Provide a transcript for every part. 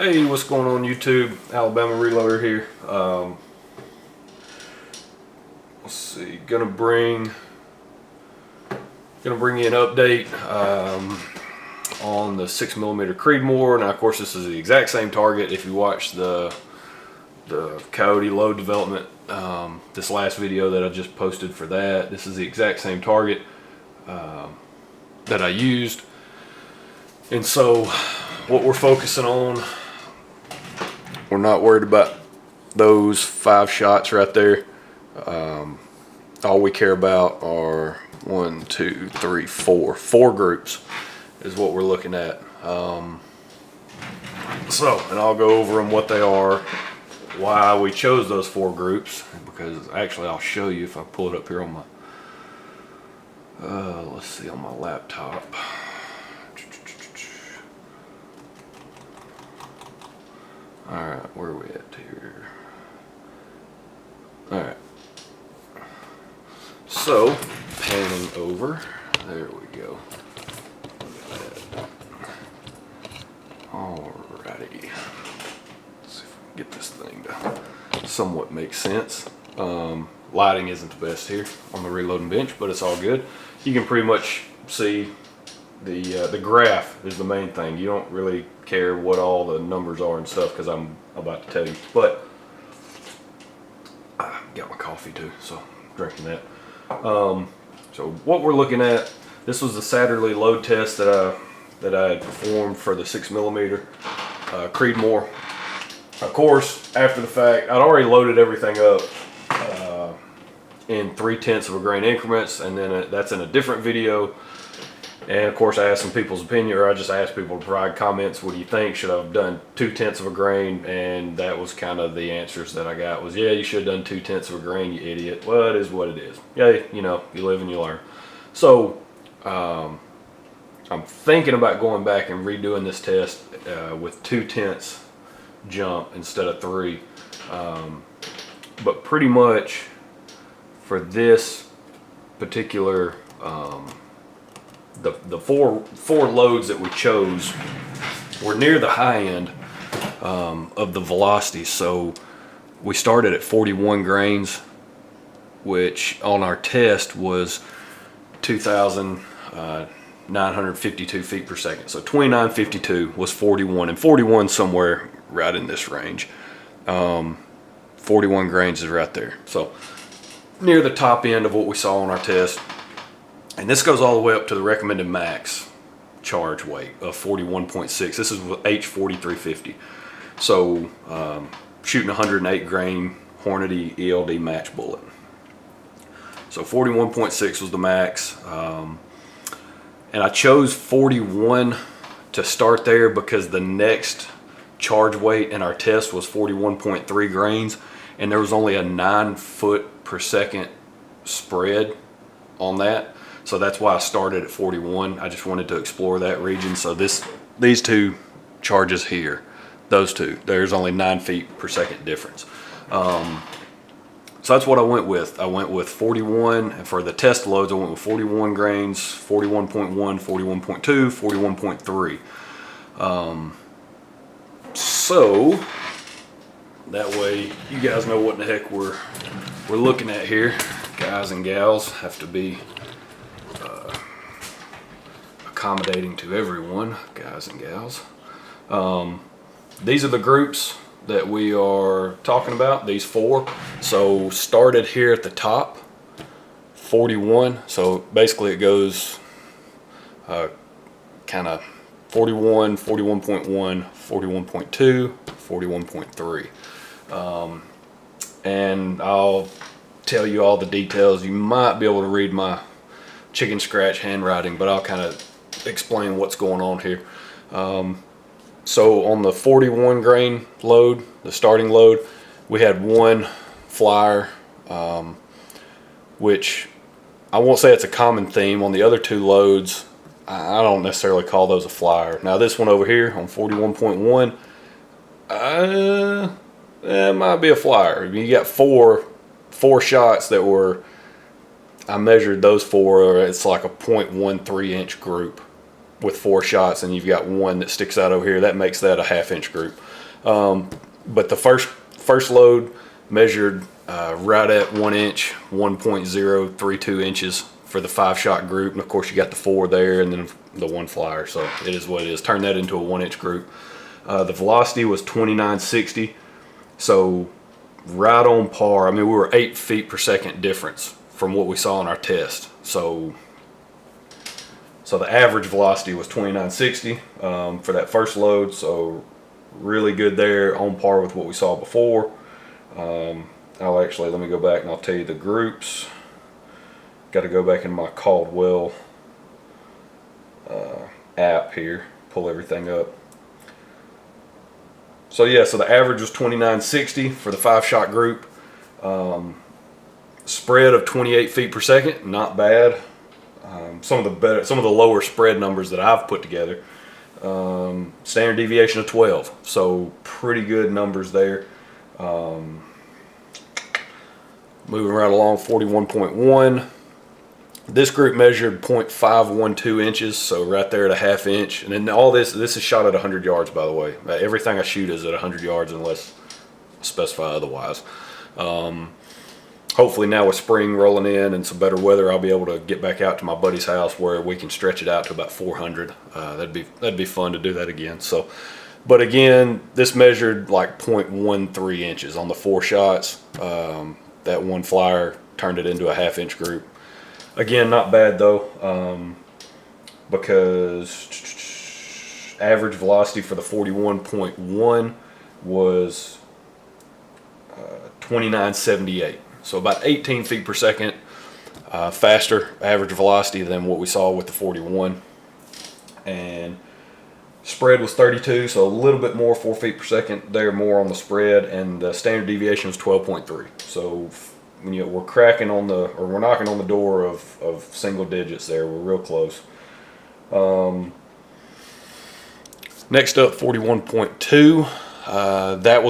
Hey, what's going on YouTube? Alabama Reloader here. Let's see, gonna bring you an update on the 6mm Creedmoor. Now, of course, this is the exact same target. If you watch the Coyote load development, this last video that I just posted for that, this is the exact same target that I used. And so, what we're focusing on, we're not worried about those 5 shots right there. All we care about are 1, 2, 3, 4. 4 groups is what we're looking at. And I'll go over them, what they are, why we chose those 4 groups, because actually I'll show you if I pull it up here on my, let's see, on my laptop. Alright, where are we at here? Alright. So, panning over. There we go. Alrighty. Let's see if we can get this thing to somewhat make sense. Lighting isn't the best here on the reloading bench, but it's all good. You can pretty much see the graph is the main thing. You don't really care what all the numbers are and stuff, because I'm about to tell you. But I got my coffee too, so I'm drinking that. So what we're looking at, this was the Saturday load test that I had performed for the 6mm Creedmoor. Of course, after the fact, I'd already loaded everything up in 3/10 of a grain increments, and then that's in a different video. And of course, I asked some people's opinion, or I just asked people to provide comments. What do you think? Should I have done 2/10 of a grain? And that was kind of the answers that I got was, yeah, you should have done 2/10 of a grain, you idiot. Well, it is what it is. Yeah, you know, you live and you learn. So, I'm thinking about going back and redoing this test with 2/10 jump instead of 3. But pretty much for this particular the four loads that we chose were near the high end of the velocity. So we started at 41 grains, which on our test was 2,952 feet per second. So 2952 was 41, and 41 somewhere right in this range. 41 grains is right there. So near the top end of what we saw on our test. And this goes all the way up to the recommended max charge weight of 41.6. This is with H4350. So shooting 108 grain Hornady ELD match bullet. So 41.6 was the max. And I chose 41 to start there because the next charge weight in our test was 41.3 grains. And there was only a 9 foot per second spread on that. So that's why I started at 41. I just wanted to explore that region. So these 2 charges here, those 2, there's only 9 feet per second difference. So that's what I went with. I went with 41, and for the test loads, I went with 41 grains, 41.1, 41.2, 41.3. So that way you guys know what in the heck we're looking at here. Guys and gals have to be accommodating to everyone, guys and gals. These are the groups that we are talking about, these 4. So started here at the top, 41. So basically it goes kind of 41, 41.1, 41.2, 41.3. And I'll tell you all the details. You might be able to read my chicken scratch handwriting, but I'll kind of explain what's going on here. So on the 41 grain load, the starting load, we had 1 flyer, which I won't say it's a common theme. On the other 2 loads, I don't necessarily call those a flyer. Now this one over here on 41.1, it might be a flyer. You got four shots that were, I measured those 4, it's like a 0.13 inch group. with 4 shots and you've got one that sticks out over here, that makes that a 1/2 inch group. But the first load measured right at 1 inch, 1.032 inches for the 5 shot group, and of course you got the 4 there and then the 1 flyer, so it is what it is. Turn that into a 1 inch group. The velocity was 2960, so right on par. I mean, we were 8 feet per second difference from what we saw in our test. So the average velocity was 2960 for that first load, so really good there, on par with what we saw before. I'll actually, let me go back and I'll tell you the groups. Got to go back in my Caldwell app here, pull everything up. So yeah, so the average was 2960 for the 5 shot group. Spread of 28 feet per second, not bad. Some of the lower spread numbers that I've put together. Standard deviation of 12, so pretty good numbers there. Moving right along, 41.1. This group measured 0.512 inches, so right there at a 1/2 inch. And then all this is shot at 100 yards, by the way. Everything I shoot is at 100 yards unless specified otherwise. Hopefully now with spring rolling in and some better weather, I'll be able to get back out to my buddy's house where we can stretch it out to about 400. That'd be fun to do that again. So, but again, this measured like 0.13 inches on the 4 shots. That 1 flyer turned it into a 1/2 inch group. Again, not bad though, because average velocity for the 41.1 was 2978. So about 18 feet per second faster average velocity than what we saw with the 41. And spread was 32, so a little bit more, 4 feet per second there, more on the spread, and the standard deviation was 12.3. So when we're cracking on the, or we're knocking on the door of single digits there. We're real close. Next up, 41.2. That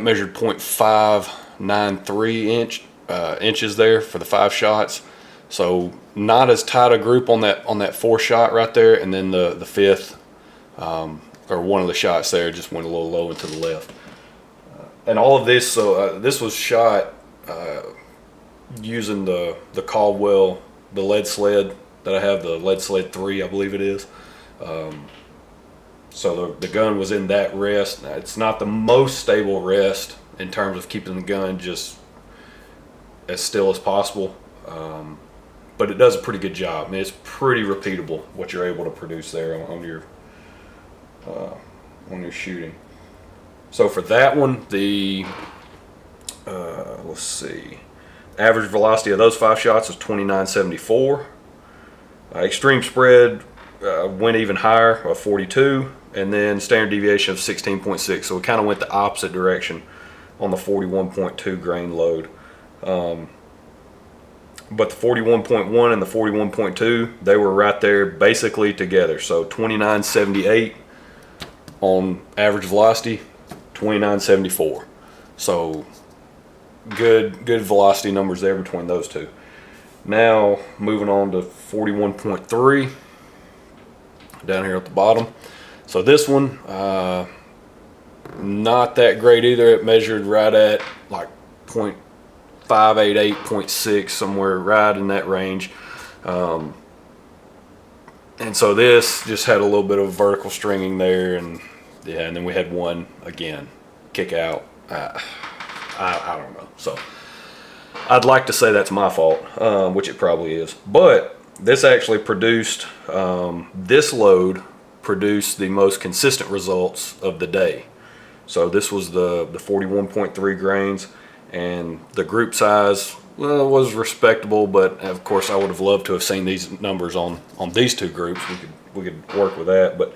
measured 0.593 inches there for the 5 shots. So not as tight a group on that 4 shot right there, and then the 5th or one of the shots there just went a little low and to the left. And all of this, so this was shot using the Caldwell, the lead sled that I have, the lead sled 3, I believe it is. So the gun was in that rest. Now, it's not the most stable rest in terms of keeping the gun just as still as possible, but it does a pretty good job. I mean, it's pretty repeatable what you're able to produce there on your shooting. So for that one, the let's see, average velocity of those 5 shots is 2974. Extreme spread went even higher, 42, and then standard deviation of 16.6. So we kind of went the opposite direction on the 41.2 grain load. But the 41.1 and the 41.2, they were right there basically together. So 2978 on average velocity, 2974. So good velocity numbers there between those two. Now moving on to 41.3 down here at the bottom. So this one, not that great either. It measured right at like 0.588, 0.6, somewhere right in that range. And so this just had a little bit of vertical stringing there, and yeah, and then we had one again kick out. I don't know. So I'd like to say that's my fault, which it probably is. But this actually produced, this load produced the most consistent results of the day. So this was the 41.3 grains, and the group size, well, was respectable, but of course I would have loved to have seen these numbers on these two groups. We could work with that, but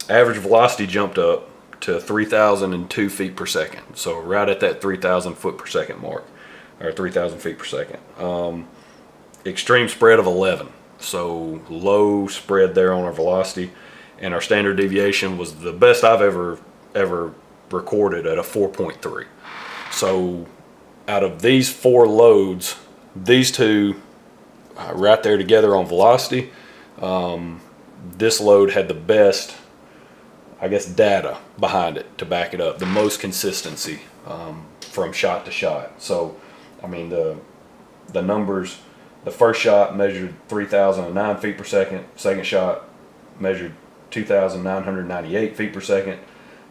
average velocity jumped up to 3,002 feet per second. So right at that 3,000 foot per second mark, or 3,000 feet per second. Extreme spread of 11. So low spread there on our velocity, and our standard deviation was the best I've ever recorded at a 4.3. So out of these 4 loads, these two right there together on velocity this load had the best, I guess, data behind it to back it up, the most consistency from shot to shot. So, I mean, the numbers, the first shot measured 3,009 feet per second, second shot measured 2,998 feet per second,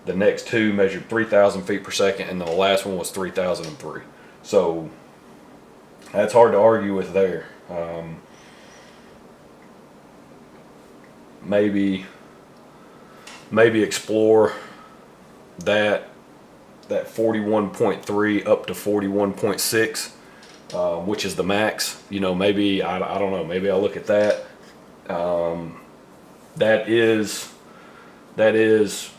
the next two measured 3,000 feet per second, and the last one was 3,003. So that's hard to argue with there. Maybe explore that 41.3 up to 41.6, which is the max. You know, maybe I don't know. Maybe I'll look at that. That is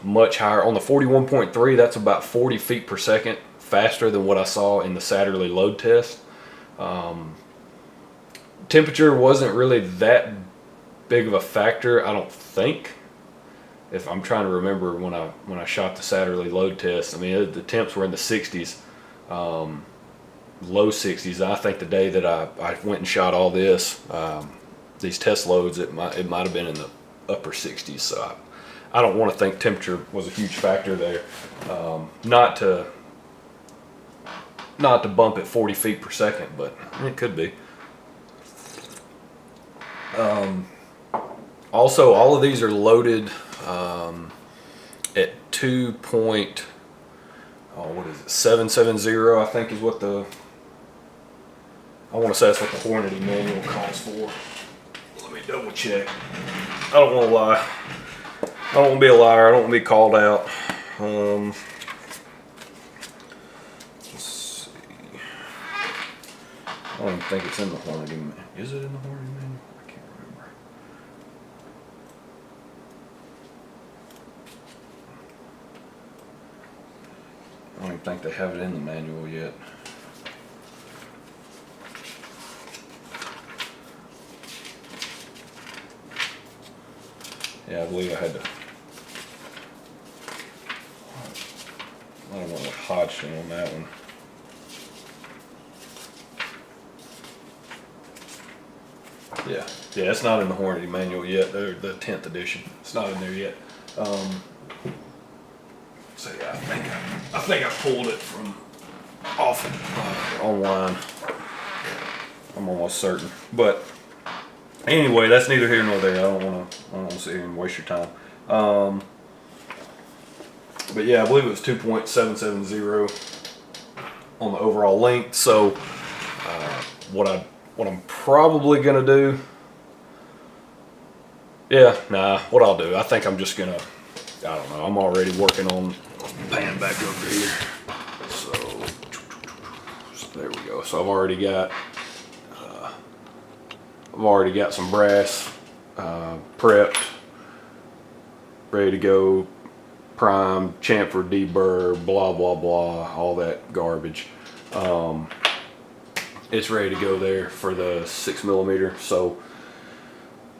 much higher on the 41.3. That's about 40 feet per second faster than what I saw in the Saturday load test. Temperature wasn't really that big of a factor, I don't think. If I'm trying to remember when I shot the Saturday load test, I mean the temps were in the 60s, low 60s. I think the day that I went and shot all this, these test loads, it might have been in the upper 60s. So I don't want to think temperature was a huge factor there. Not to bump at 40 feet per second, but it could be. Also, all of these are loaded at 2.770, I think is what I want to say that's what the Hornady manual calls for. Let me double check. I don't want to lie. I don't want to be a liar. I don't want to be called out. Let's see. I don't even think it's in the Hornady manual. Is it in the Hornady manual? I can't remember. I don't even think they have it in the manual yet. Yeah, I believe I had to. I don't know what Hodgson on that one. Yeah, it's not in the Hornady manual yet. They're the 10th edition. It's not in there yet. So yeah, I think I pulled it from off online. I'm almost certain. But anyway, that's neither here nor there. I don't want to sit here and waste your time. But yeah, I believe it was 2.770 on the overall length. So what I'm probably gonna do, what I'll do, I think I'm just gonna, I don't know, I'm already working on pan back over here. So there we go. So I've already got some brass prepped, ready to go, primed, chamfered, deburred, blah blah blah, all that garbage. It's ready to go there for the 6mm. So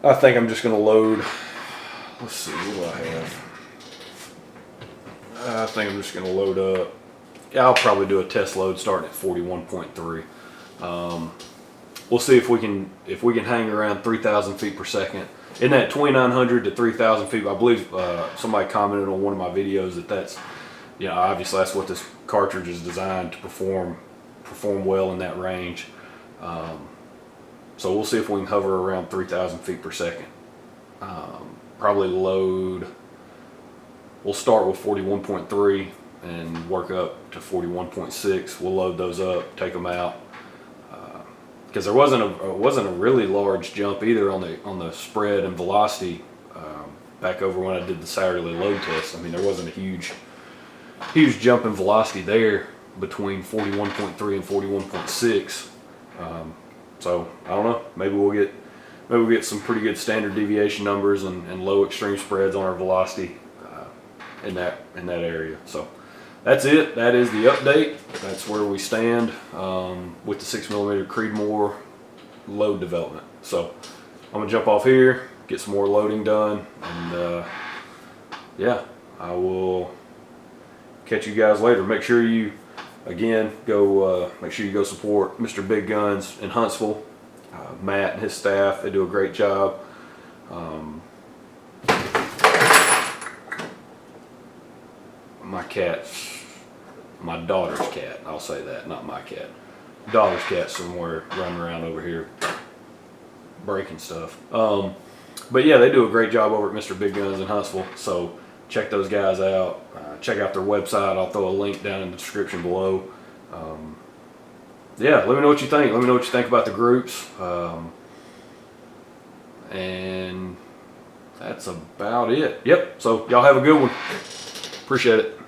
I think I'm just gonna load. Let's see, what do I have? I think I'm just gonna load up. Yeah, I'll probably do a test load starting at 41.3. We'll see if we can hang around 3,000 feet per second. In that 2,900 to 3,000 feet, I believe somebody commented on one of my videos that's, obviously that's what this cartridge is designed to perform well in that range. So we'll see if we can hover around 3,000 feet per second. Probably load, we'll start with 41.3 and work up to 41.6. We'll load those up, take them out. Because there wasn't a really large jump either on the spread and velocity back over when I did the Saturday load test. I mean, there wasn't a huge jump in velocity there between 41.3 and 41.6. So I don't know. Maybe we'll get some pretty good standard deviation numbers and low extreme spreads on our velocity in that area. So that's it. That is the update. That's where we stand with the 6mm Creedmoor load development. So I'm gonna jump off here, get some more loading done, and I will catch you guys later. Make sure you go support Mr. Big Guns in Huntsville. Matt and his staff, they do a great job. my cat's, my daughter's cat. I'll say that, not my cat. Daughter's cat somewhere running around over here breaking stuff. But yeah, they do a great job over at Mr. Big Guns in Huntsville. So check those guys out. Check out their website. I'll throw a link down in the description below. Yeah, let me know what you think. Let me know what you think about the groups. And that's about it. Yep. So y'all have a good one. Appreciate it.